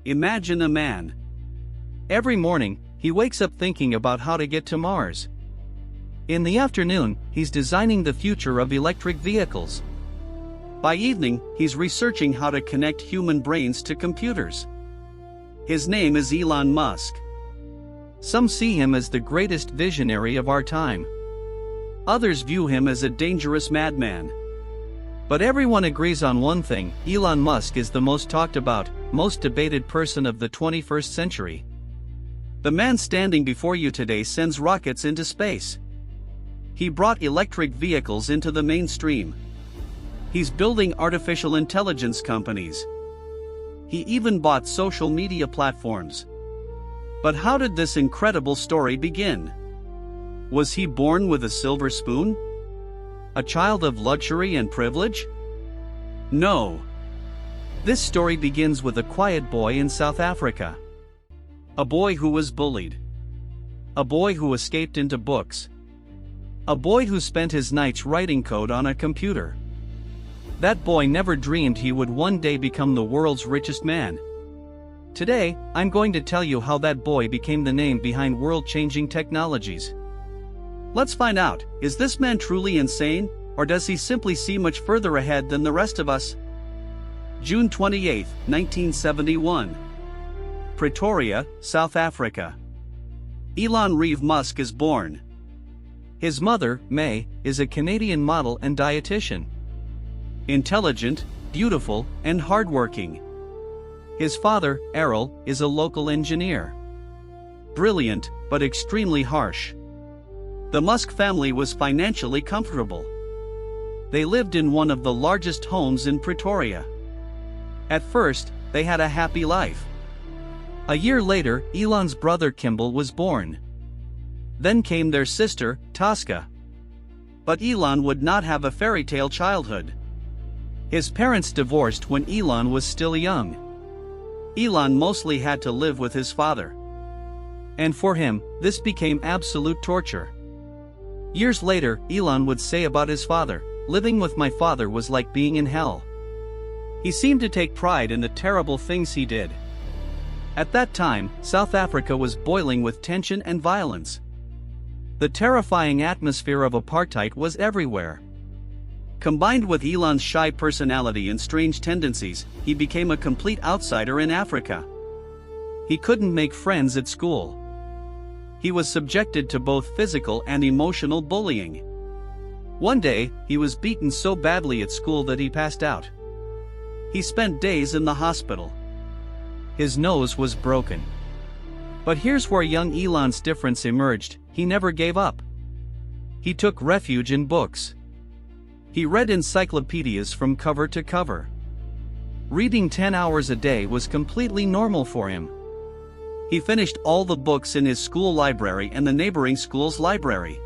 Imagine a man. Every morning, he wakes up thinking about how to get to Mars. In the afternoon, he's designing the future of electric vehicles. By evening, he's researching how to connect human brains to computers. His name is Elon Musk. Some see him as the greatest visionary of our time. Others view him as a dangerous madman. But everyone agrees on one thing: Elon Musk is the most talked about, most debated person of the 21st century. The man standing before you today sends rockets into space. He brought electric vehicles into the mainstream. He's building artificial intelligence companies. He even bought social media platforms. But how did this incredible story begin? Was he born with a silver spoon? A child of luxury and privilege? No. This story begins with a quiet boy in South Africa. A boy who was bullied. A boy who escaped into books. A boy who spent his nights writing code on a computer. That boy never dreamed he would one day become the world's richest man. Today, I'm going to tell you how that boy became the name behind world-changing technologies. Let's find out, is this man truly insane, or does he simply see much further ahead than the rest of us? June 28, 1971. Pretoria, South Africa. Elon Reeve Musk is born. His mother, May, is a Canadian model and dietitian. Intelligent, beautiful, and hardworking. His father, Errol, is a local engineer. Brilliant, but extremely harsh. The Musk family was financially comfortable. They lived in one of the largest homes in Pretoria. At first, they had a happy life. A year later, Elon's brother Kimball was born. Then came their sister, Tosca. But Elon would not have a fairy tale childhood. His parents divorced when Elon was still young. Elon mostly had to live with his father. And for him, this became absolute torture. Years later, Elon would say about his father, "Living with my father was like being in hell." He seemed to take pride in the terrible things he did. At that time, South Africa was boiling with tension and violence. The terrifying atmosphere of apartheid was everywhere. Combined with Elon's shy personality and strange tendencies, he became a complete outsider in Africa. He couldn't make friends at school. He was subjected to both physical and emotional bullying. One day, he was beaten so badly at school that he passed out. He spent days in the hospital. His nose was broken. But here's where young Elon's difference emerged: he never gave up. He took refuge in books. He read encyclopedias from cover to cover. Reading 10 hours a day was completely normal for him. He finished all the books in his school library and the neighboring school's library.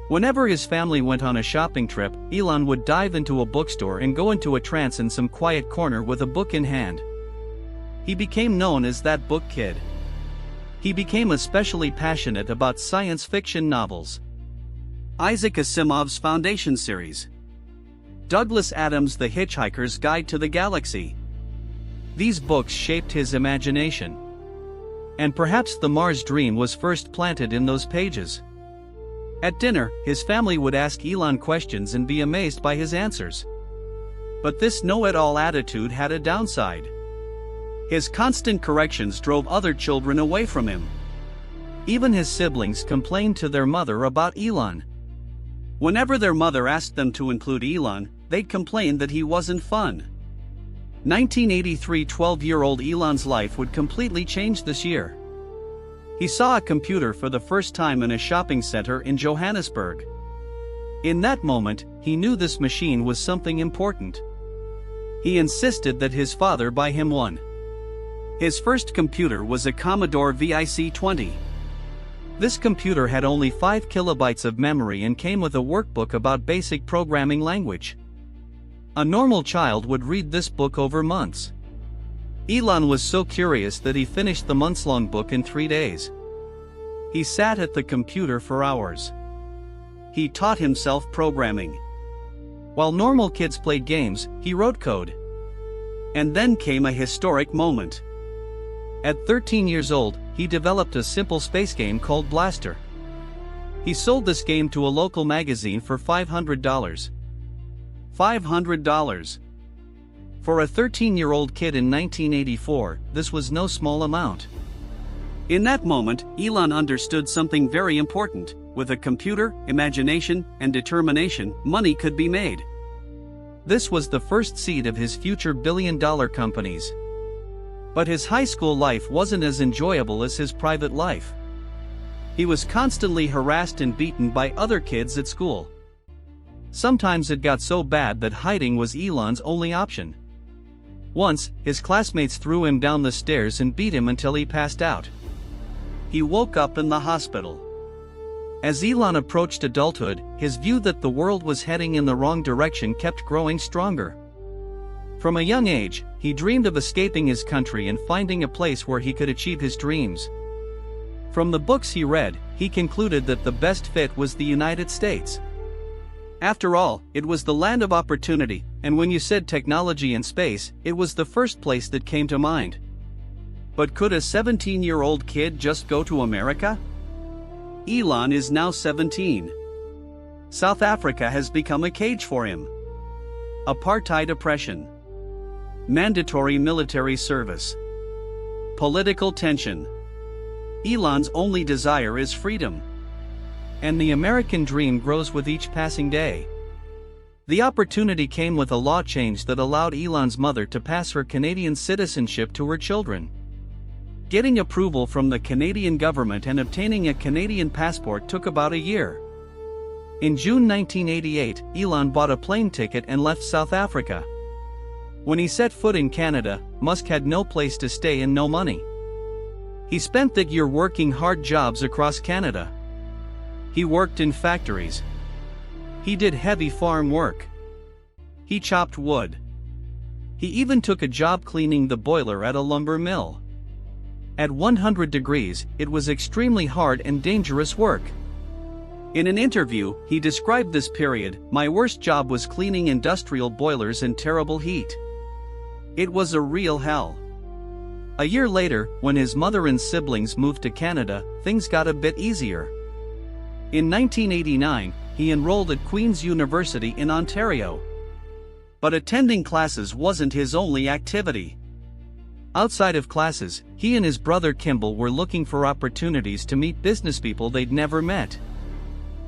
Whenever his family went on a shopping trip, Elon would dive into a bookstore and go into a trance in some quiet corner with a book in hand. He became known as that book kid. He became especially passionate about science fiction novels. Isaac Asimov's Foundation series. Douglas Adams' The Hitchhiker's Guide to the Galaxy. These books shaped his imagination. And perhaps the Mars dream was first planted in those pages. At dinner, his family would ask Elon questions and be amazed by his answers. But this know-it-all attitude had a downside. His constant corrections drove other children away from him. Even his siblings complained to their mother about Elon. Whenever their mother asked them to include Elon, they'd complain that he wasn't fun. 1983, 12-year-old Elon's life would completely change this year. He saw a computer for the first time in a shopping center in Johannesburg. In that moment, he knew this machine was something important. He insisted that his father buy him one. His first computer was a Commodore VIC-20. This computer had only 5 kilobytes of memory and came with a workbook about basic programming language. A normal child would read this book over months. Elon was so curious that he finished the months-long book in 3 days. He sat at the computer for hours. He taught himself programming. While normal kids played games, he wrote code. And then came a historic moment. At 13 years old, he developed a simple space game called Blaster. He sold this game to a local magazine for $500. $500. For a 13-year-old kid in 1984, this was no small amount. In that moment, Elon understood something very important. With a computer, imagination, and determination, money could be made. This was the first seed of his future billion-dollar companies. But his high school life wasn't as enjoyable as his private life. He was constantly harassed and beaten by other kids at school. Sometimes it got so bad that hiding was Elon's only option. Once, his classmates threw him down the stairs and beat him until he passed out. He woke up in the hospital. As Elon approached adulthood, his view that the world was heading in the wrong direction kept growing stronger. From a young age, he dreamed of escaping his country and finding a place where he could achieve his dreams. From the books he read, he concluded that the best fit was the United States. After all, it was the land of opportunity, and when you said technology and space, it was the first place that came to mind. But could a 17-year-old kid just go to America? Elon is now 17. South Africa has become a cage for him. Apartheid oppression. Mandatory military service. Political tension. Elon's only desire is freedom. And the American dream grows with each passing day. The opportunity came with a law change that allowed Elon's mother to pass her Canadian citizenship to her children. Getting approval from the Canadian government and obtaining a Canadian passport took about a year. In June 1988, Elon bought a plane ticket and left South Africa. When he set foot in Canada, Musk had no place to stay and no money. He spent that year working hard jobs across Canada. He worked in factories. He did heavy farm work. He chopped wood. He even took a job cleaning the boiler at a lumber mill. At 100 degrees, it was extremely hard and dangerous work. In an interview, he described this period: "My worst job was cleaning industrial boilers in terrible heat. It was a real hell." A year later, when his mother and siblings moved to Canada, things got a bit easier. In 1989, he enrolled at Queen's University in Ontario. But attending classes wasn't his only activity. Outside of classes, he and his brother Kimball were looking for opportunities to meet businesspeople they'd never met.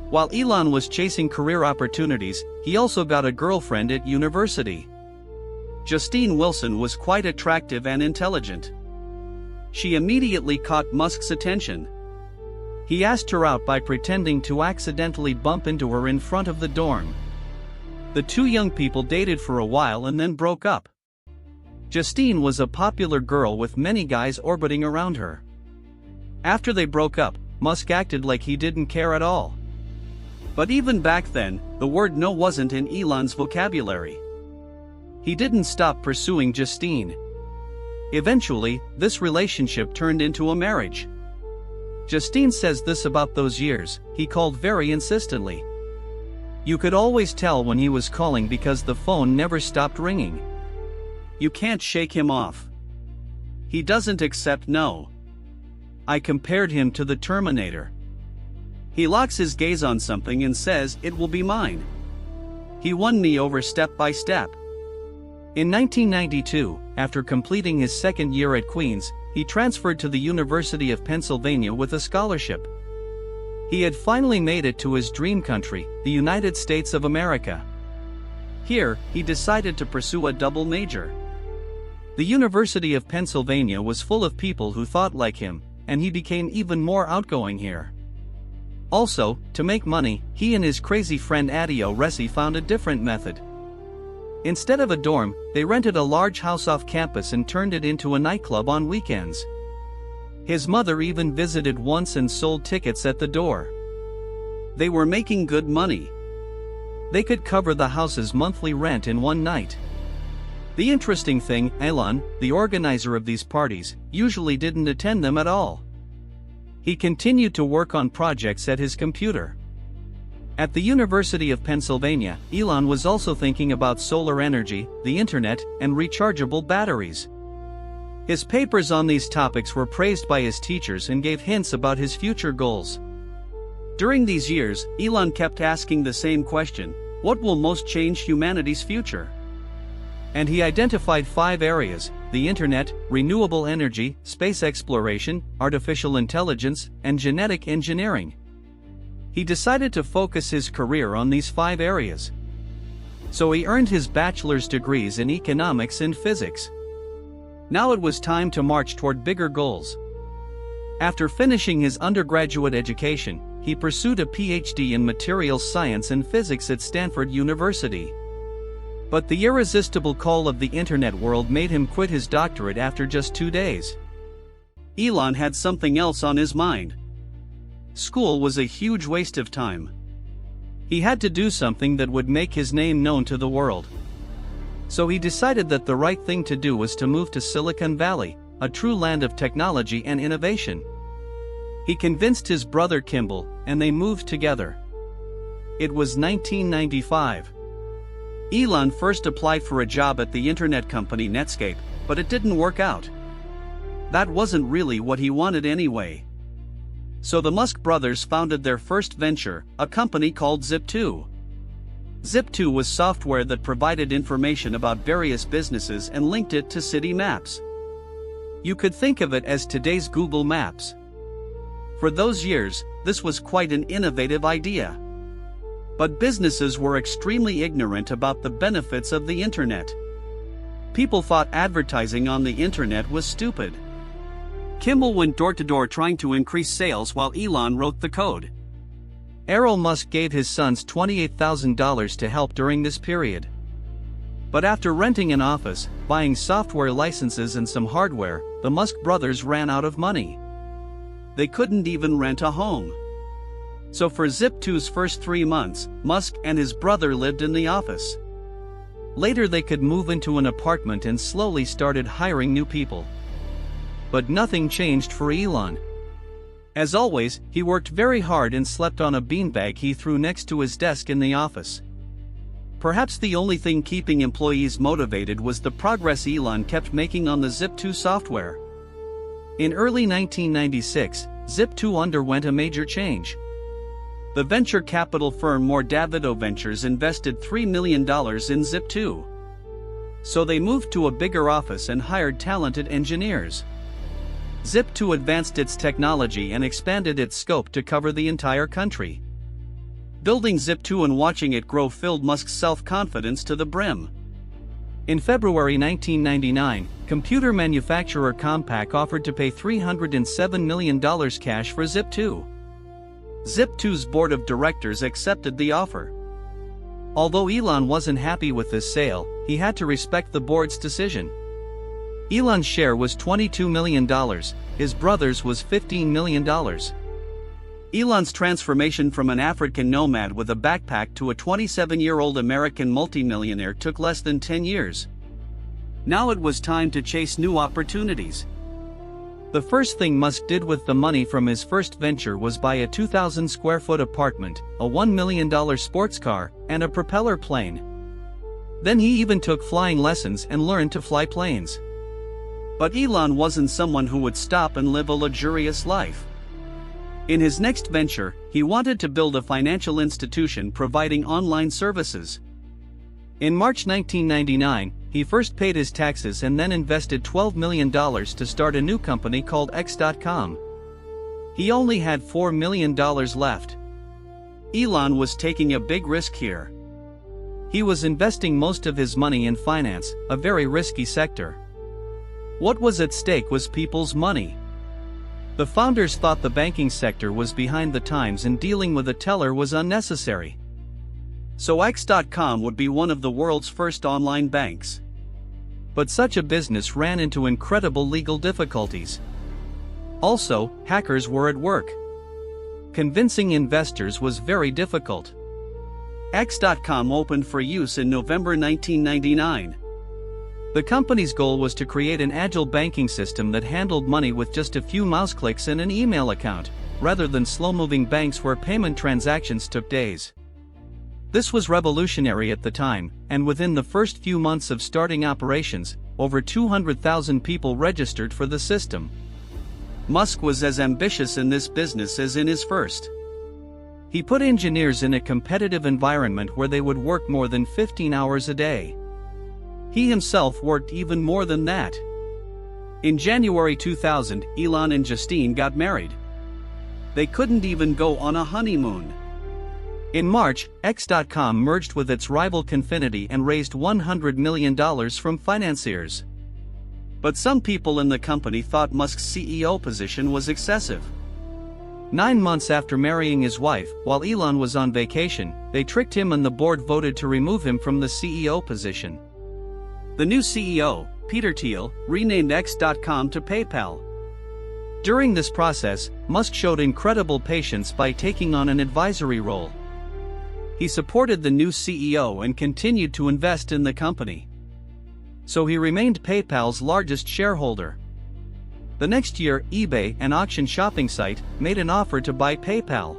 While Elon was chasing career opportunities, he also got a girlfriend at university. Justine Wilson was quite attractive and intelligent. She immediately caught Musk's attention. He asked her out by pretending to accidentally bump into her in front of the dorm. The two young people dated for a while and then broke up. Justine was a popular girl with many guys orbiting around her. After they broke up, Musk acted like he didn't care at all. But even back then, the word no wasn't in Elon's vocabulary. He didn't stop pursuing Justine. Eventually, this relationship turned into a marriage. Justine says this about those years: he called very insistently. You could always tell when he was calling because the phone never stopped ringing. You can't shake him off. He doesn't accept no. I compared him to the Terminator. He locks his gaze on something and says, "It will be mine." He won me over step by step. In 1992, after completing his second year at Queen's, he transferred to the University of Pennsylvania with a scholarship. He had finally made it to his dream country, the United States of America. Here, he decided to pursue a double major. The University of Pennsylvania was full of people who thought like him, and he became even more outgoing here. Also, to make money, he and his crazy friend Adio Resi found a different method. Instead of a dorm, they rented a large house off campus and turned it into a nightclub on weekends. His mother even visited once and sold tickets at the door. They were making good money. They could cover the house's monthly rent in one night. The interesting thing, Elon, the organizer of these parties, usually didn't attend them at all. He continued to work on projects at his computer. At the University of Pennsylvania, Elon was also thinking about solar energy, the internet, and rechargeable batteries. His papers on these topics were praised by his teachers and gave hints about his future goals. During these years, Elon kept asking the same question: what will most change humanity's future? And he identified 5 areas: the internet, renewable energy, space exploration, artificial intelligence, and genetic engineering. He decided to focus his career on these 5 areas. So he earned his bachelor's degrees in economics and physics. Now it was time to march toward bigger goals. After finishing his undergraduate education, he pursued a PhD in materials science and physics at Stanford University. But the irresistible call of the internet world made him quit his doctorate after just 2 days. Elon had something else on his mind. School was a huge waste of time. He had to do something that would make his name known to the world. So he decided that the right thing to do was to move to Silicon Valley, a true land of technology and innovation. He convinced his brother Kimball, and they moved together. It was 1995. Elon first applied for a job at the internet company Netscape, but it didn't work out. That wasn't really what he wanted anyway. So the Musk brothers founded their first venture, a company called Zip2. Zip2 was software that provided information about various businesses and linked it to city maps. You could think of it as today's Google Maps. For those years, this was quite an innovative idea. But businesses were extremely ignorant about the benefits of the internet. People thought advertising on the internet was stupid. Kimball went door to door trying to increase sales while Elon wrote the code. Elon Musk gave his sons $28,000 to help during this period. But after renting an office, buying software licenses and some hardware, the Musk brothers ran out of money. They couldn't even rent a home. So for Zip2's first 3 months, Musk and his brother lived in the office. Later they could move into an apartment and slowly started hiring new people. But nothing changed for Elon. As always, he worked very hard and slept on a beanbag he threw next to his desk in the office. Perhaps the only thing keeping employees motivated was the progress Elon kept making on the Zip2 software. In early 1996, Zip2 underwent a major change. The venture capital firm Davido Ventures invested $3 million in Zip2. So they moved to a bigger office and hired talented engineers. Zip2 advanced its technology and expanded its scope to cover the entire country. Building Zip2 and watching it grow filled Musk's self-confidence to the brim. In February 1999, computer manufacturer Compaq offered to pay $307 million cash for Zip2. Zip2's board of directors accepted the offer. Although Elon wasn't happy with this sale, he had to respect the board's decision. Elon's share was $22 million, his brother's was $15 million. Elon's transformation from an African nomad with a backpack to a 27-year-old American multimillionaire took less than 10 years. Now it was time to chase new opportunities. The first thing Musk did with the money from his first venture was buy a 2,000-square-foot apartment, a $1 million sports car, and a propeller plane. Then he even took flying lessons and learned to fly planes. But Elon wasn't someone who would stop and live a luxurious life. In his next venture, he wanted to build a financial institution providing online services. In March 1999, he first paid his taxes and then invested $12 million to start a new company called X.com. He only had $4 million left. Elon was taking a big risk here. He was investing most of his money in finance, a very risky sector. What was at stake was people's money. The founders thought the banking sector was behind the times and dealing with a teller was unnecessary. So X.com would be one of the world's first online banks. But such a business ran into incredible legal difficulties. Also, hackers were at work. Convincing investors was very difficult. X.com opened for use in November 1999. The company's goal was to create an agile banking system that handled money with just a few mouse clicks and an email account, rather than slow-moving banks where payment transactions took days. This was revolutionary at the time, and within the first few months of starting operations, over 200,000 people registered for the system. Musk was as ambitious in this business as in his first. He put engineers in a competitive environment where they would work more than 15 hours a day. He himself worked even more than that. In January 2000, Elon and Justine got married. They couldn't even go on a honeymoon. In March, X.com merged with its rival Confinity and raised $100 million from financiers. But some people in the company thought Musk's CEO position was excessive. 9 months after marrying his wife, while Elon was on vacation, they tricked him and the board voted to remove him from the CEO position. The new CEO, Peter Thiel, renamed X.com to PayPal. During this process, Musk showed incredible patience by taking on an advisory role. He supported the new CEO and continued to invest in the company. So he remained PayPal's largest shareholder. The next year, eBay, an auction shopping site, made an offer to buy PayPal.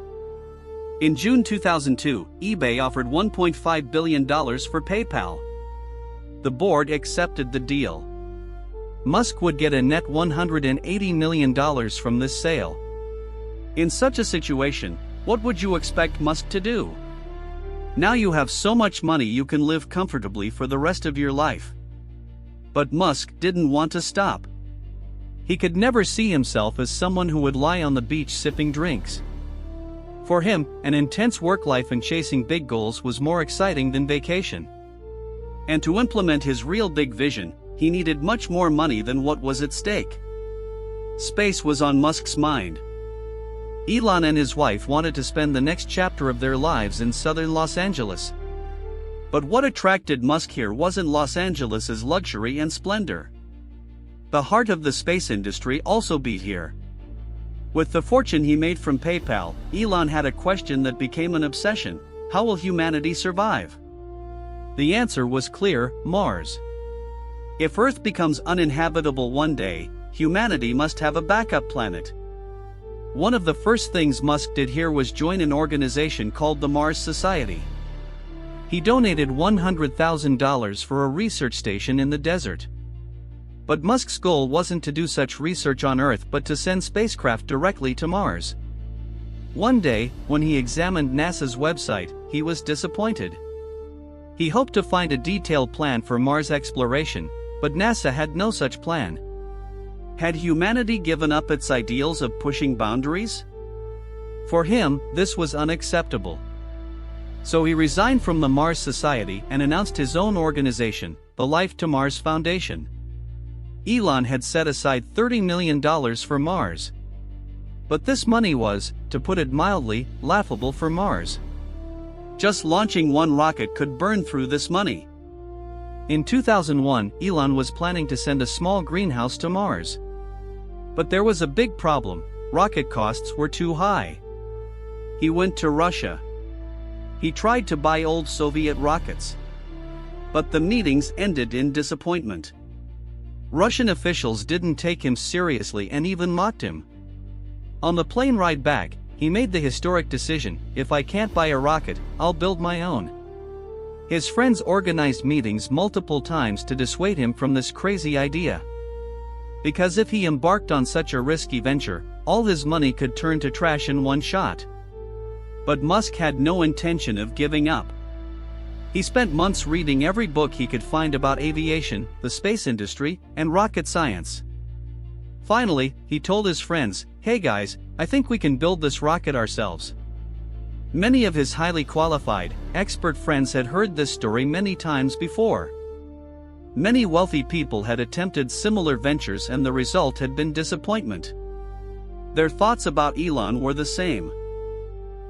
In June 2002, eBay offered $1.5 billion for PayPal. The board accepted the deal. Musk would get a net $180 million from this sale. In such a situation, what would you expect Musk to do? Now you have so much money you can live comfortably for the rest of your life. But Musk didn't want to stop. He could never see himself as someone who would lie on the beach sipping drinks. For him, an intense work life and chasing big goals was more exciting than vacation. And to implement his real big vision, he needed much more money than what was at stake. Space was on Musk's mind. Elon and his wife wanted to spend the next chapter of their lives in southern Los Angeles. But what attracted Musk here wasn't Los Angeles' luxury and splendor. The heart of the space industry also beat here. With the fortune he made from PayPal, Elon had a question that became an obsession: how will humanity survive? The answer was clear: Mars. If Earth becomes uninhabitable one day, humanity must have a backup planet. One of the first things Musk did here was join an organization called the Mars Society. He donated $100,000 for a research station in the desert. But Musk's goal wasn't to do such research on Earth but to send spacecraft directly to Mars. One day, when he examined NASA's website, he was disappointed. He hoped to find a detailed plan for Mars exploration, but NASA had no such plan. Had humanity given up its ideals of pushing boundaries? For him, this was unacceptable. So he resigned from the Mars Society and announced his own organization, the Life to Mars Foundation. Elon had set aside $30 million for Mars. But this money was, to put it mildly, laughable for Mars. Just launching one rocket could burn through this money. In 2001, Elon was planning to send a small greenhouse to Mars. But there was a big problem: rocket costs were too high. He went to Russia. He tried to buy old Soviet rockets. But the meetings ended in disappointment. Russian officials didn't take him seriously and even mocked him. On the plane ride back, he made the historic decision: if I can't buy a rocket, I'll build my own. His friends organized meetings multiple times to dissuade him from this crazy idea. Because if he embarked on such a risky venture, all his money could turn to trash in one shot. But Musk had no intention of giving up. He spent months reading every book he could find about aviation, the space industry, and rocket science. Finally, he told his friends, "Hey guys, I think we can build this rocket ourselves." Many of his highly qualified, expert friends had heard this story many times before. Many wealthy people had attempted similar ventures and the result had been disappointment. Their thoughts about Elon were the same.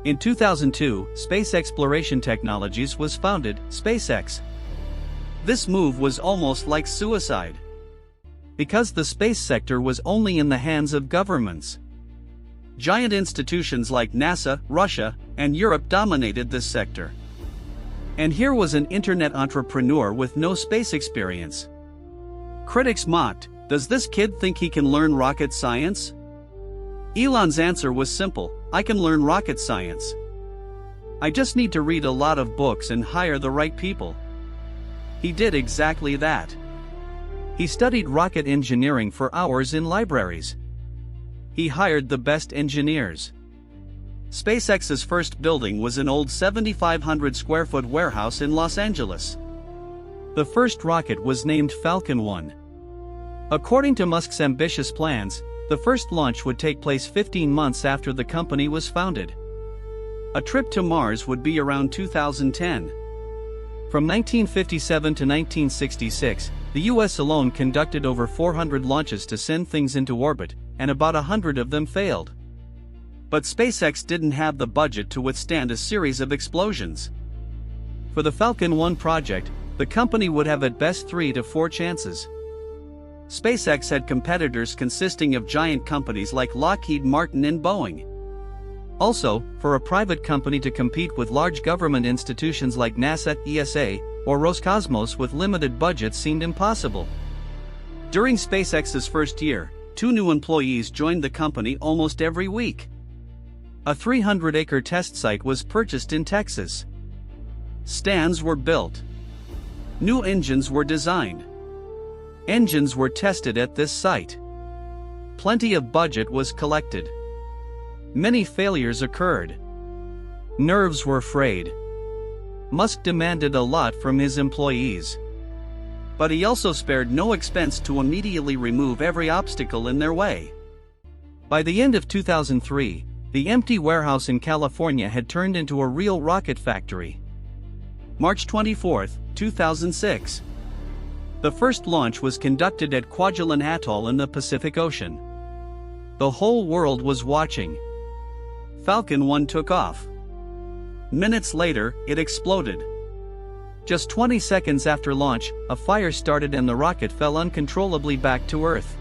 In 2002, Space Exploration Technologies was founded, SpaceX. This move was almost like suicide. Because the space sector was only in the hands of governments. Giant institutions like NASA, Russia, and Europe dominated this sector. And here was an internet entrepreneur with no space experience. Critics mocked, "Does this kid think he can learn rocket science?" Elon's answer was simple: "I can learn rocket science. I just need to read a lot of books and hire the right people." He did exactly that. He studied rocket engineering for hours in libraries. He hired the best engineers. SpaceX's first building was an old 7,500 square foot warehouse in Los Angeles. The first rocket was named Falcon 1. According to Musk's ambitious plans, the first launch would take place 15 months after the company was founded. A trip to Mars would be around 2010. From 1957 to 1966, the US alone conducted over 400 launches to send things into orbit, and about 100 of them failed. But SpaceX didn't have the budget to withstand a series of explosions. For the Falcon 1 project, the company would have at best 3 to 4 chances. SpaceX had competitors consisting of giant companies like Lockheed Martin and Boeing. Also, for a private company to compete with large government institutions like NASA, ESA, or Roscosmos with limited budgets seemed impossible. During SpaceX's first year, 2 new employees joined the company almost every week. A 300-acre test site was purchased in Texas. Stands were built. New engines were designed. Engines were tested at this site. Plenty of budget was collected. Many failures occurred. Nerves were frayed. Musk demanded a lot from his employees. But he also spared no expense to immediately remove every obstacle in their way. By the end of 2003, the empty warehouse in California had turned into a real rocket factory. March 24, 2006. The first launch was conducted at Kwajalein Atoll in the Pacific Ocean. The whole world was watching. Falcon 1 took off. Minutes later, it exploded. Just 20 seconds after launch, a fire started and the rocket fell uncontrollably back to Earth.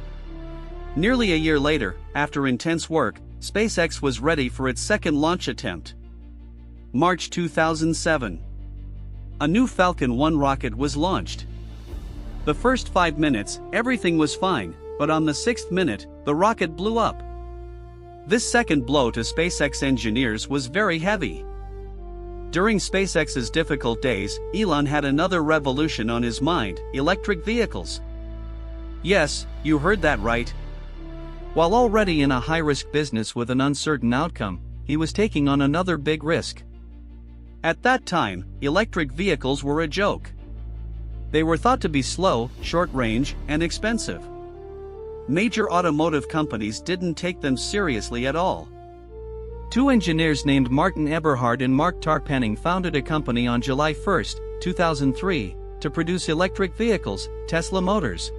Nearly a year later, after intense work, SpaceX was ready for its second launch attempt. March 2007. A new Falcon 1 rocket was launched. The first 5 minutes, everything was fine, but on the 6th minute, the rocket blew up. This second blow to SpaceX engineers was very heavy. During SpaceX's difficult days, Elon had another revolution on his mind: electric vehicles. Yes, you heard that right. While already in a high-risk business with an uncertain outcome, he was taking on another big risk. At that time, electric vehicles were a joke. They were thought to be slow, short-range, and expensive. Major automotive companies didn't take them seriously at all. 2 engineers named Martin Eberhard and Mark Tarpenning founded a company on July 1, 2003, to produce electric vehicles, Tesla Motors.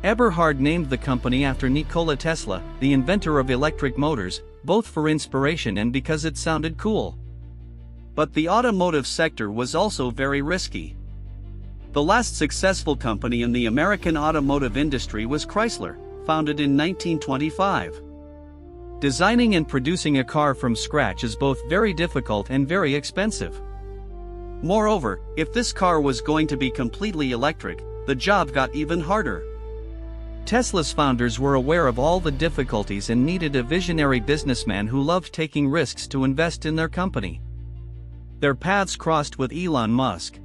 Eberhard named the company after Nikola Tesla, the inventor of electric motors, both for inspiration and because it sounded cool. But the automotive sector was also very risky. The last successful company in the American automotive industry was Chrysler, founded in 1925. Designing and producing a car from scratch is both very difficult and very expensive. Moreover, if this car was going to be completely electric, the job got even harder. Tesla's founders were aware of all the difficulties and needed a visionary businessman who loved taking risks to invest in their company. Their paths crossed with Elon Musk.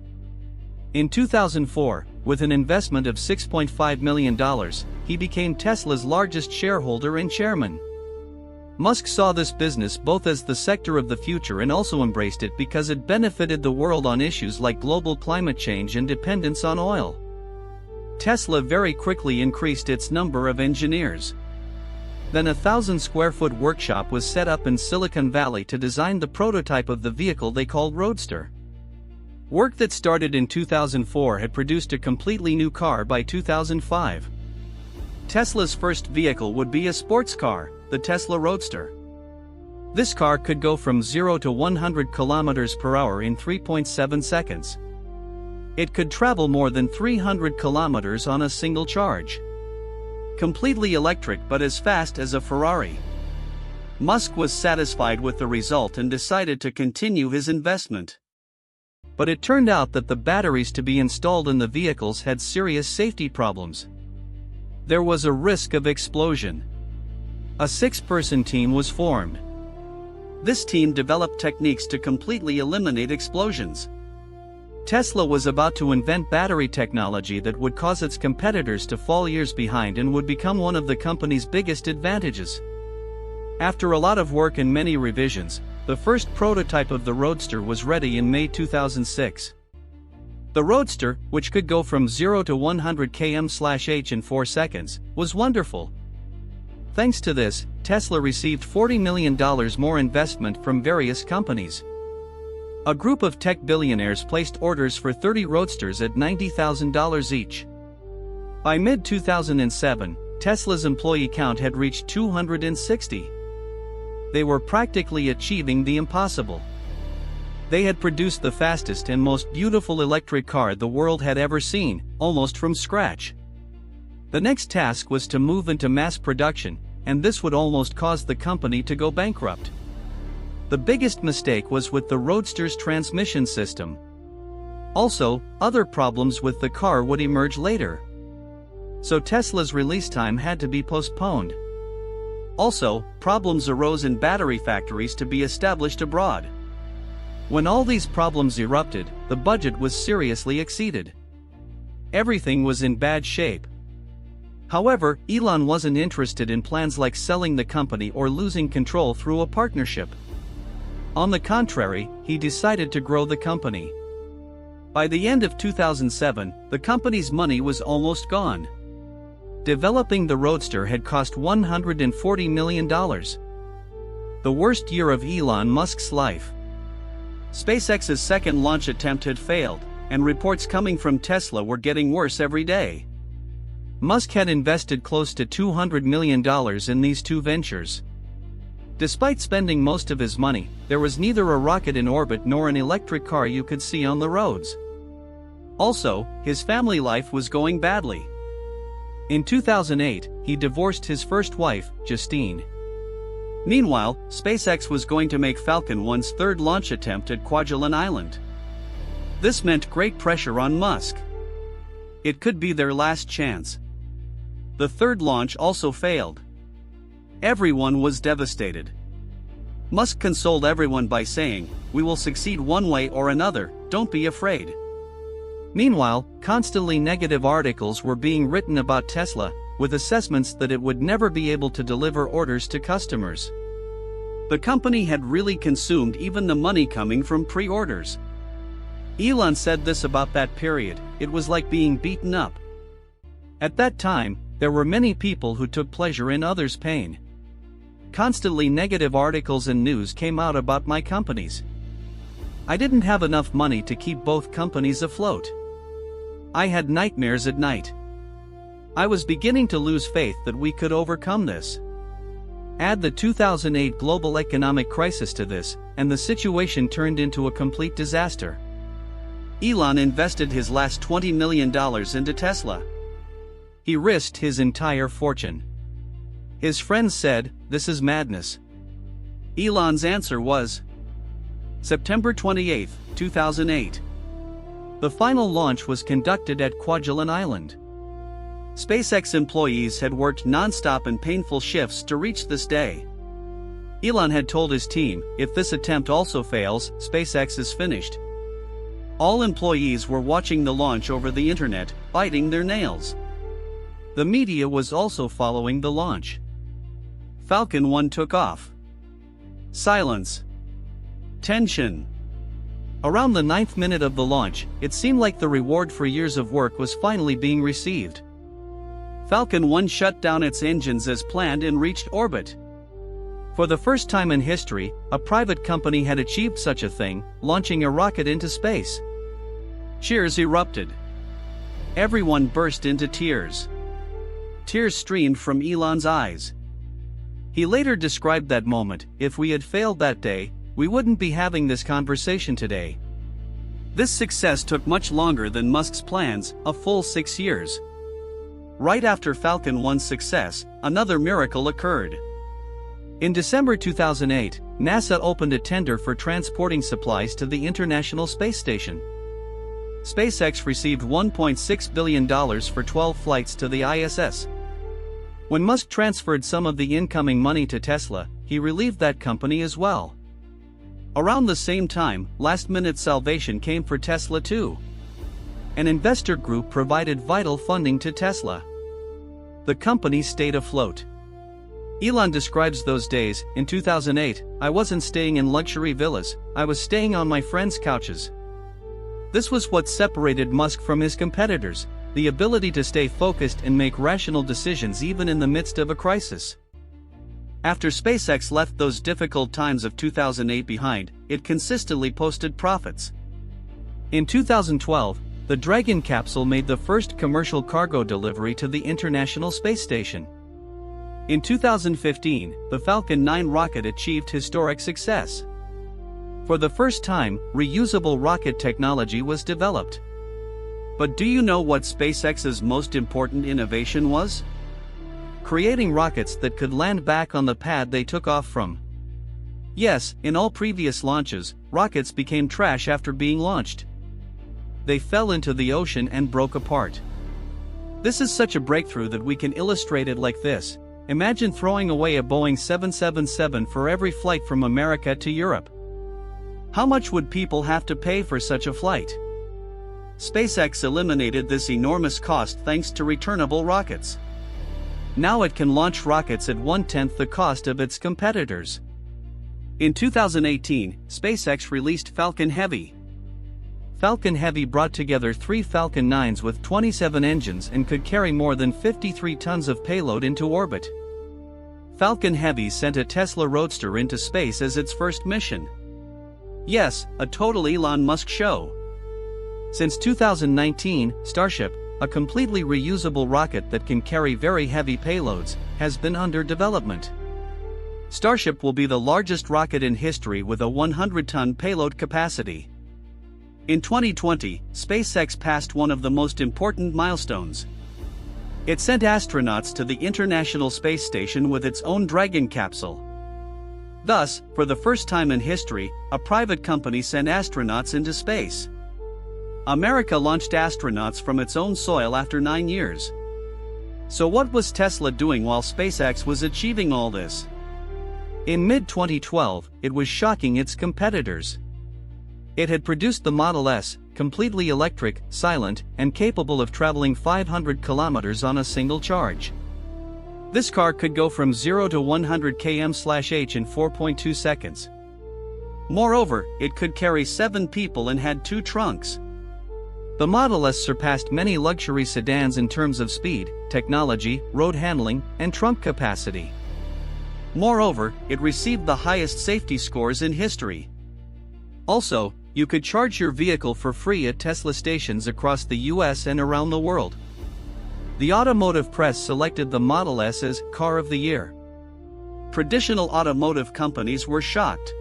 In 2004, with an investment of $6.5 million, he became Tesla's largest shareholder and chairman. Musk saw this business both as the sector of the future and also embraced it because it benefited the world on issues like global climate change and dependence on oil. Tesla very quickly increased its number of engineers. Then a 1,000-square-foot workshop was set up in Silicon Valley to design the prototype of the vehicle they called Roadster. Work that started in 2004 had produced a completely new car by 2005. Tesla's first vehicle would be a sports car, the Tesla Roadster. This car could go from 0 to 100 kilometers per hour in 3.7 seconds. It could travel more than 300 kilometers on a single charge. Completely electric but as fast as a Ferrari. Musk was satisfied with the result and decided to continue his investment. But it turned out that the batteries to be installed in the vehicles had serious safety problems. There was a risk of explosion. A 6-person team was formed. This team developed techniques to completely eliminate explosions. Tesla was about to invent battery technology that would cause its competitors to fall years behind and would become one of the company's biggest advantages. After a lot of work and many revisions, the first prototype of the Roadster was ready in May 2006. The Roadster, which could go from 0 to 100 km/h in 4 seconds, was wonderful. Thanks to this, Tesla received $40 million more investment from various companies. A group of tech billionaires placed orders for 30 Roadsters at $90,000 each. By mid-2007, Tesla's employee count had reached 260. They were practically achieving the impossible. They had produced the fastest and most beautiful electric car the world had ever seen, almost from scratch. The next task was to move into mass production, and this would almost cause the company to go bankrupt. The biggest mistake was with the Roadster's transmission system. Also, other problems with the car would emerge later. So Tesla's release time had to be postponed. Also, problems arose in battery factories to be established abroad. When all these problems erupted, the budget was seriously exceeded. Everything was in bad shape. However, Elon wasn't interested in plans like selling the company or losing control through a partnership. On the contrary, he decided to grow the company. By the end of 2007, the company's money was almost gone. Developing the Roadster had cost $140 million. The worst year of Elon Musk's life. SpaceX's second launch attempt had failed, and reports coming from Tesla were getting worse every day. Musk had invested close to $200 million in these two ventures. Despite spending most of his money, there was neither a rocket in orbit nor an electric car you could see on the roads. Also, his family life was going badly. In 2008, he divorced his first wife, Justine. Meanwhile, SpaceX was going to make Falcon 1's third launch attempt at Kwajalein Island. This meant great pressure on Musk. It could be their last chance. The third launch also failed. Everyone was devastated. Musk consoled everyone by saying, "We will succeed one way or another, don't be afraid." Meanwhile, constantly negative articles were being written about Tesla, with assessments that it would never be able to deliver orders to customers. The company had really consumed even the money coming from pre-orders. Elon said this about that period: it was like being beaten up. At that time, there were many people who took pleasure in others' pain. Constantly negative articles and news came out about my companies. I didn't have enough money to keep both companies afloat. I had nightmares at night. I was beginning to lose faith that we could overcome this. Add the 2008 global economic crisis to this, and the situation turned into a complete disaster. Elon invested his last $20 million into Tesla. He risked his entire fortune. His friends said, "This is madness." Elon's answer was September 28, 2008. The final launch was conducted at Kwajalein Island. SpaceX employees had worked non-stop and painful shifts to reach this day. Elon had told his team, "If this attempt also fails, SpaceX is finished." All employees were watching the launch over the internet, biting their nails. The media was also following the launch. Falcon 1 took off. Silence. Tension. Around the 9th minute of the launch, it seemed like the reward for years of work was finally being received. Falcon 1 shut down its engines as planned and reached orbit. For the first time in history, a private company had achieved such a thing, launching a rocket into space. Cheers erupted. Everyone burst into tears. Tears streamed from Elon's eyes. He later described that moment: "If we had failed that day, we wouldn't be having this conversation today." This success took much longer than Musk's plans, a full 6 years. Right after Falcon 1's success, another miracle occurred. In December 2008, NASA opened a tender for transporting supplies to the International Space Station. SpaceX received $1.6 billion for 12 flights to the ISS. When Musk transferred some of the incoming money to Tesla, he relieved that company as well. Around the same time, last-minute salvation came for Tesla too. An investor group provided vital funding to Tesla. The company stayed afloat. Elon describes those days. In 2008, I wasn't staying in luxury villas, I was staying on my friends' couches. This was what separated Musk from his competitors, the ability to stay focused and make rational decisions even in the midst of a crisis. After SpaceX left those difficult times of 2008 behind, it consistently posted profits. In 2012, the Dragon capsule made the first commercial cargo delivery to the International Space Station. In 2015, the Falcon 9 rocket achieved historic success. For the first time, reusable rocket technology was developed. But do you know what SpaceX's most important innovation was? Creating rockets that could land back on the pad they took off from. Yes, in all previous launches, rockets became trash after being launched. They fell into the ocean and broke apart. This is such a breakthrough that we can illustrate it like this. Imagine throwing away a Boeing 777 for every flight from America to Europe. How much would people have to pay for such a flight? SpaceX eliminated this enormous cost thanks to returnable rockets. Now it can launch rockets at 1/10 the cost of its competitors. In 2018, SpaceX released Falcon Heavy. Falcon Heavy brought together 3 Falcon 9s with 27 engines and could carry more than 53 tons of payload into orbit. Falcon Heavy sent a Tesla Roadster into space as its first mission. Yes, a total Elon Musk show. Since 2019, Starship, a completely reusable rocket that can carry very heavy payloads, has been under development. Starship will be the largest rocket in history with a 100-ton payload capacity. In 2020, SpaceX passed one of the most important milestones. It sent astronauts to the International Space Station with its own Dragon capsule. Thus, for the first time in history, a private company sent astronauts into space. America launched astronauts from its own soil after 9 years. So what was Tesla doing while SpaceX was achieving all this? In mid-2012, it was shocking its competitors. It had produced the Model S, completely electric, silent, and capable of traveling 500 kilometers on a single charge. This car could go from 0 to 100 km/h in 4.2 seconds. Moreover, it could carry 7 people and had 2 trunks. The Model S surpassed many luxury sedans in terms of speed, technology, road handling, and trunk capacity. Moreover, it received the highest safety scores in history. Also, you could charge your vehicle for free at Tesla stations across the US and around the world. The automotive press selected the Model S as Car of the Year. Traditional automotive companies were shocked.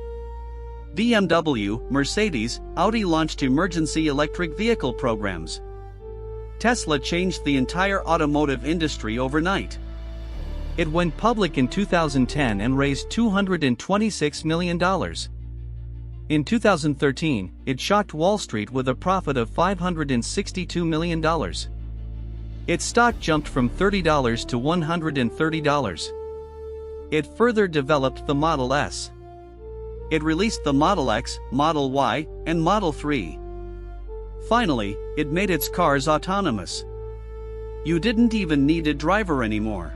BMW, Mercedes, Audi launched emergency electric vehicle programs. Tesla changed the entire automotive industry overnight. It went public in 2010 and raised $226 million. In 2013, it shocked Wall Street with a profit of $562 million. Its stock jumped from $30 to $130. It further developed the Model S. It released the Model X, Model Y, and Model 3. Finally, it made its cars autonomous. You didn't even need a driver anymore.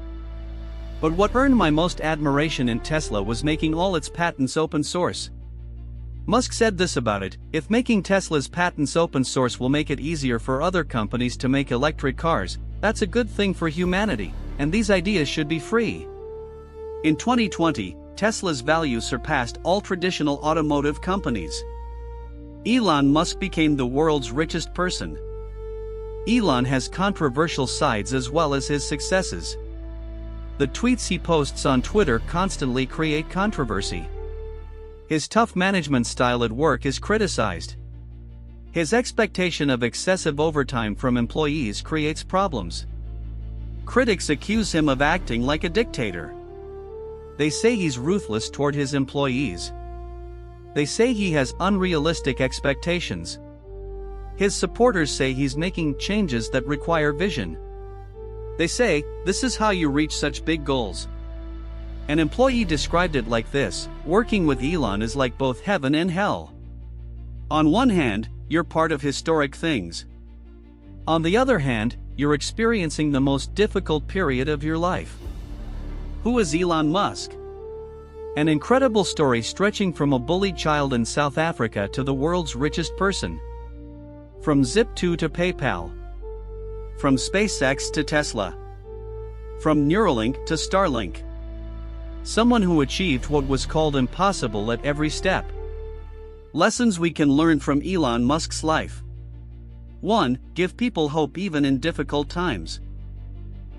But what earned my most admiration in Tesla was making all its patents open source. Musk said this about it: if making Tesla's patents open source will make it easier for other companies to make electric cars, that's a good thing for humanity, and these ideas should be free. In 2020, Tesla's value surpassed all traditional automotive companies. Elon Musk became the world's richest person. Elon has controversial sides as well as his successes. The tweets he posts on Twitter constantly create controversy. His tough management style at work is criticized. His expectation of excessive overtime from employees creates problems. Critics accuse him of acting like a dictator. They say he's ruthless toward his employees. They say he has unrealistic expectations. His supporters say he's making changes that require vision. They say, this is how you reach such big goals. An employee described it like this: working with Elon is like both heaven and hell. On one hand, you're part of historic things. On the other hand, you're experiencing the most difficult period of your life. Who is Elon Musk? An incredible story stretching from a bullied child in South Africa to the world's richest person. From Zip2 to PayPal. From SpaceX to Tesla. From Neuralink to Starlink. Someone who achieved what was called impossible at every step. Lessons we can learn from Elon Musk's life. 1. Give people hope even in difficult times.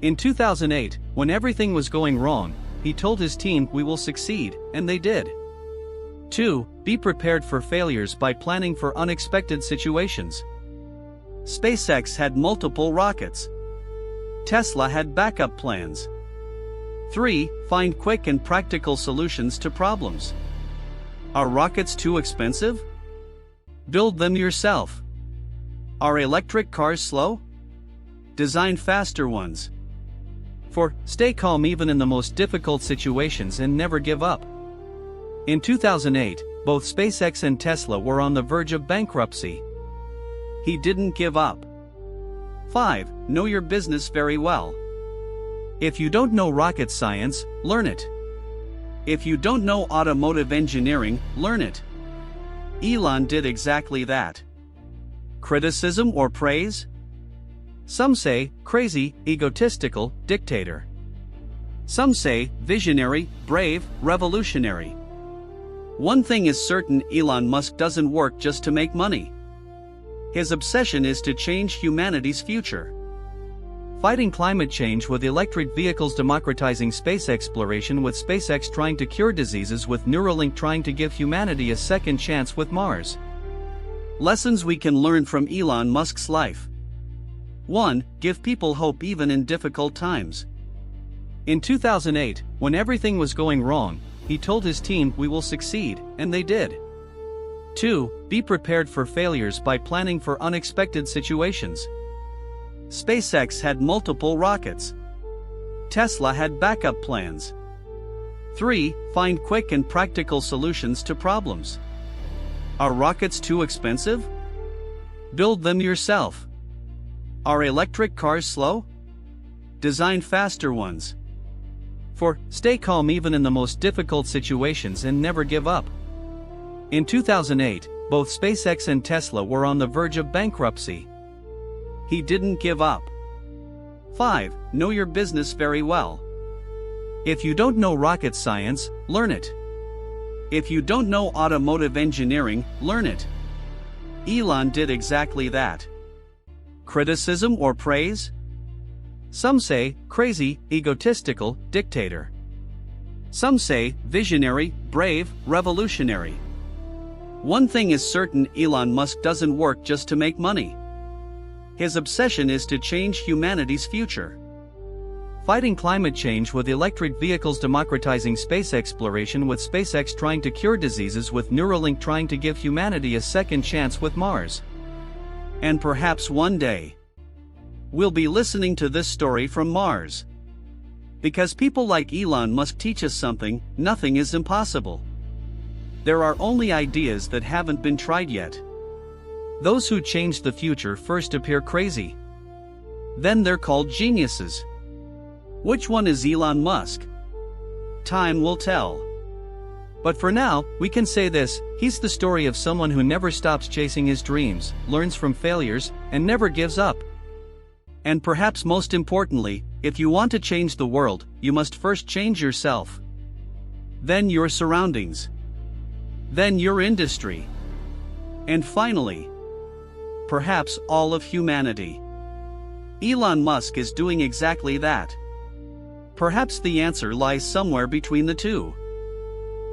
In 2008, when everything was going wrong, he told his team, "We will succeed," and they did. 2. Be prepared for failures by planning for unexpected situations. SpaceX had multiple rockets. Tesla had backup plans. 3. Find quick and practical solutions to problems. Are rockets too expensive? Build them yourself. Are electric cars slow? Design faster ones. 4. Stay calm even in the most difficult situations and never give up. In 2008, both SpaceX and Tesla were on the verge of bankruptcy. He didn't give up. 5. Know your business very well. If you don't know rocket science, learn it. If you don't know automotive engineering, learn it. Elon did exactly that. Criticism or praise? Some say, crazy, egotistical, dictator. Some say, visionary, brave, revolutionary. One thing is certain: Elon Musk doesn't work just to make money. His obsession is to change humanity's future. Fighting climate change with electric vehicles, democratizing space exploration with SpaceX, trying to cure diseases with Neuralink, trying to give humanity a second chance with Mars. Lessons we can learn from Elon Musk's life. 1. Give people hope even in difficult times. In 2008, when everything was going wrong, he told his team, "We will succeed," and they did. 2. Be prepared for failures by planning for unexpected situations. SpaceX had multiple rockets. Tesla had backup plans. 3. Find quick and practical solutions to problems. Are rockets too expensive? Build them yourself. Are electric cars slow? Design faster ones. 4. Stay calm even in the most difficult situations and never give up. In 2008, both SpaceX and Tesla were on the verge of bankruptcy. He didn't give up. 5. Know your business very well. If you don't know rocket science, learn it. If you don't know automotive engineering, learn it. Elon did exactly that. Criticism or praise? Some say, crazy, egotistical, dictator. Some say, visionary, brave, revolutionary. One thing is certain: Elon Musk doesn't work just to make money. His obsession is to change humanity's future. Fighting climate change with electric vehicles, democratizing space exploration with SpaceX, trying to cure diseases with Neuralink, trying to give humanity a second chance with Mars. And perhaps one day, we'll be listening to this story from Mars. Because people like Elon Musk teach us something: nothing is impossible. There are only ideas that haven't been tried yet. Those who change the future first appear crazy. Then they're called geniuses. Which one is Elon Musk? Time will tell. But for now, we can say this: he's the story of someone who never stops chasing his dreams, learns from failures, and never gives up. And perhaps most importantly, if you want to change the world, you must first change yourself. Then your surroundings. Then your industry. And finally, perhaps all of humanity. Elon Musk is doing exactly that. Perhaps the answer lies somewhere between the two.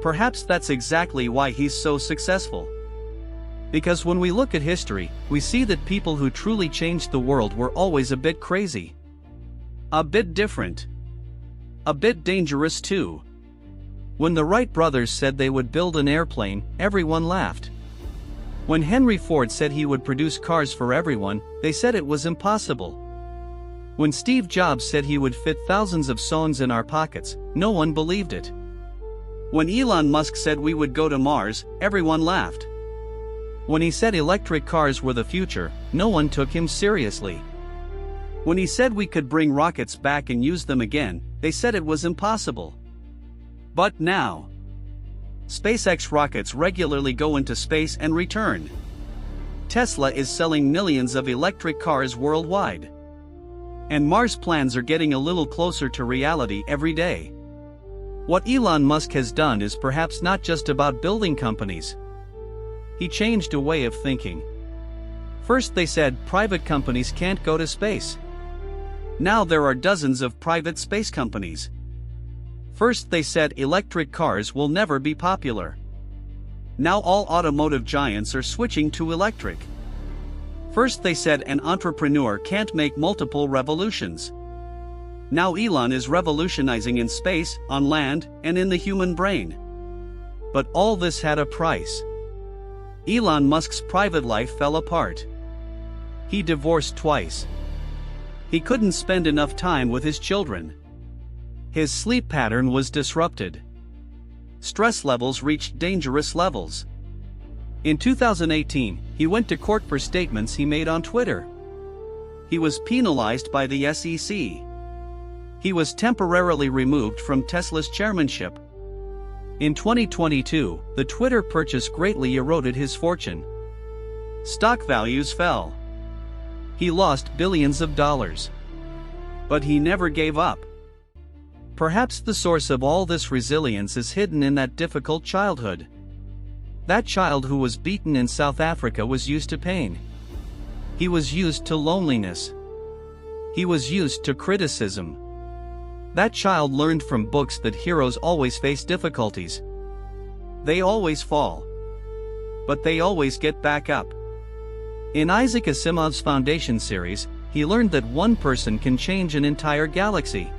Perhaps that's exactly why he's so successful. Because when we look at history, we see that people who truly changed the world were always a bit crazy. A bit different. A bit dangerous too. When the Wright brothers said they would build an airplane, everyone laughed. When Henry Ford said he would produce cars for everyone, they said it was impossible. When Steve Jobs said he would fit thousands of phones in our pockets, no one believed it. When Elon Musk said we would go to Mars, everyone laughed. When he said electric cars were the future, no one took him seriously. When he said we could bring rockets back and use them again, they said it was impossible. But now, SpaceX rockets regularly go into space and return. Tesla is selling millions of electric cars worldwide. And Mars plans are getting a little closer to reality every day. What Elon Musk has done is perhaps not just about building companies. He changed a way of thinking. First they said private companies can't go to space. Now there are dozens of private space companies. First they said electric cars will never be popular. Now all automotive giants are switching to electric. First they said an entrepreneur can't make multiple revolutions. Now Elon is revolutionizing in space, on land, and in the human brain. But all this had a price. Elon Musk's private life fell apart. He divorced twice. He couldn't spend enough time with his children. His sleep pattern was disrupted. Stress levels reached dangerous levels. In 2018, he went to court for statements he made on Twitter. He was penalized by the SEC. He was temporarily removed from Tesla's chairmanship. In 2022, the Twitter purchase greatly eroded his fortune. Stock values fell. He lost billions of dollars. But he never gave up. Perhaps the source of all this resilience is hidden in that difficult childhood. That child who was beaten in South Africa was used to pain. He was used to loneliness. He was used to criticism. That child learned from books that heroes always face difficulties. They always fall. But they always get back up. In Isaac Asimov's Foundation series, he learned that one person can change an entire galaxy.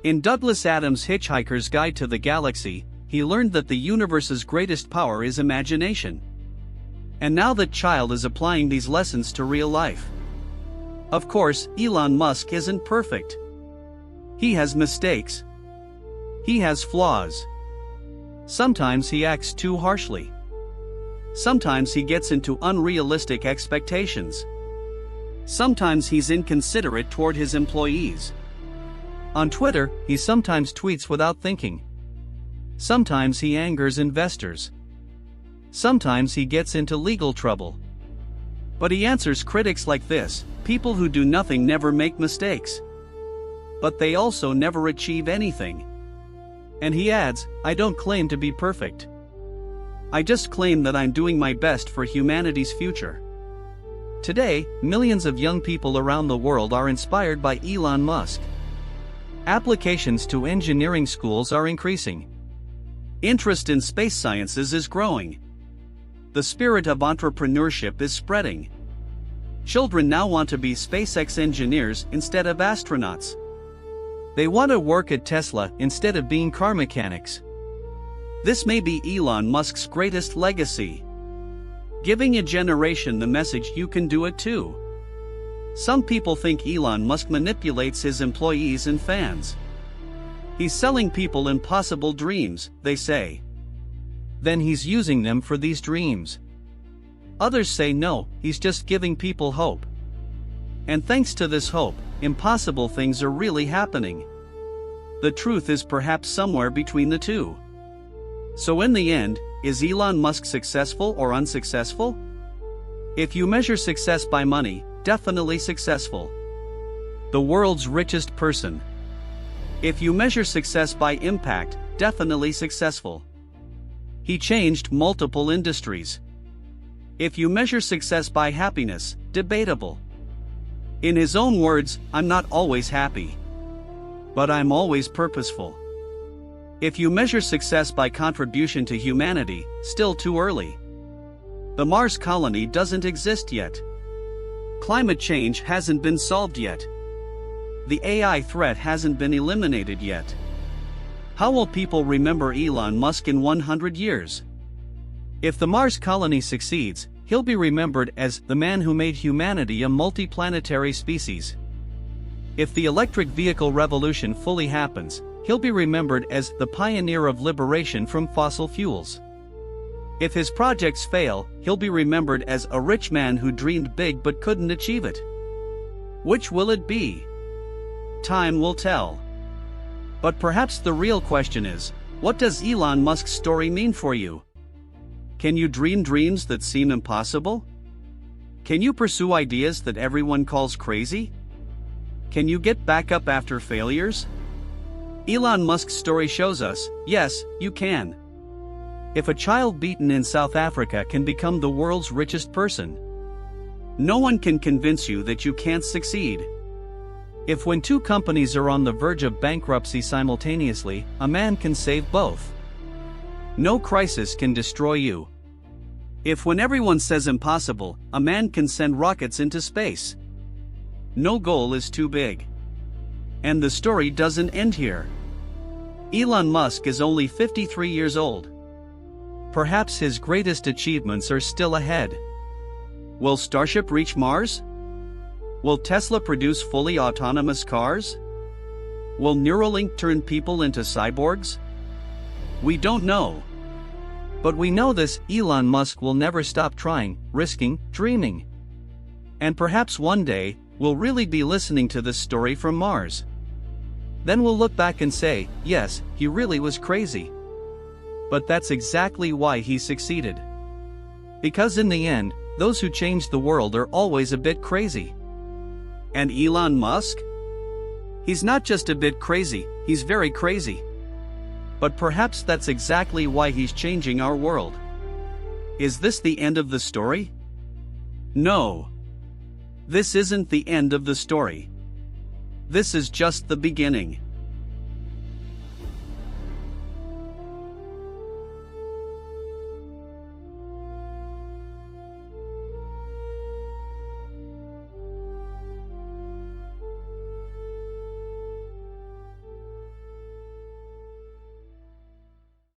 In Douglas Adams' Hitchhiker's Guide to the Galaxy, he learned that the universe's greatest power is imagination. And now that child is applying these lessons to real life. Of course, Elon Musk isn't perfect. He has mistakes. He has flaws. Sometimes he acts too harshly. Sometimes he gets into unrealistic expectations. Sometimes he's inconsiderate toward his employees. On Twitter, he sometimes tweets without thinking. Sometimes he angers investors. Sometimes he gets into legal trouble. But he answers critics like this: people who do nothing never make mistakes. But they also never achieve anything. And he adds, I don't claim to be perfect. I just claim that I'm doing my best for humanity's future. Today, millions of young people around the world are inspired by Elon Musk. Applications to engineering schools are increasing. Interest in space sciences is growing. The spirit of entrepreneurship is spreading. Children now want to be SpaceX engineers instead of astronauts. They want to work at Tesla instead of being car mechanics. This may be Elon Musk's greatest legacy. Giving a generation the message you can do it too. Some people think Elon Musk manipulates his employees and fans. He's selling people impossible dreams, they say. Then he's using them for these dreams. Others say no, he's just giving people hope. And thanks to this hope, impossible things are really happening. The truth is perhaps somewhere between the two. So in the end, is Elon Musk successful or unsuccessful? If you measure success by money, definitely successful. The world's richest person. If you measure success by impact, definitely successful. He changed multiple industries. If you measure success by happiness, debatable. In his own words, I'm not always happy. But I'm always purposeful. If you measure success by contribution to humanity, still too early. The Mars colony doesn't exist yet. Climate change hasn't been solved yet. The AI threat hasn't been eliminated yet. How will people remember Elon Musk in 100 years? If the Mars colony succeeds, he'll be remembered as the man who made humanity a multiplanetary species. If the electric vehicle revolution fully happens, he'll be remembered as the pioneer of liberation from fossil fuels. If his projects fail, he'll be remembered as a rich man who dreamed big but couldn't achieve it. Which will it be? Time will tell. But perhaps the real question is, what does Elon Musk's story mean for you? Can you dream dreams that seem impossible? Can you pursue ideas that everyone calls crazy? Can you get back up after failures? Elon Musk's story shows us, yes, you can. If a child beaten in South Africa can become the world's richest person, no one can convince you that you can't succeed. If when two companies are on the verge of bankruptcy simultaneously, a man can save both. No crisis can destroy you. If when everyone says impossible, a man can send rockets into space. No goal is too big. And the story doesn't end here. Elon Musk is only 53 years old. Perhaps his greatest achievements are still ahead. Will Starship reach Mars? Will Tesla produce fully autonomous cars? Will Neuralink turn people into cyborgs? We don't know. But we know this: Elon Musk will never stop trying, risking, dreaming. And perhaps one day, we'll really be listening to this story from Mars. Then we'll look back and say, yes, he really was crazy. But that's exactly why he succeeded. Because in the end, those who change the world are always a bit crazy. And Elon Musk? He's not just a bit crazy, he's very crazy. But perhaps that's exactly why he's changing our world. Is this the end of the story? No. This isn't the end of the story. This is just the beginning.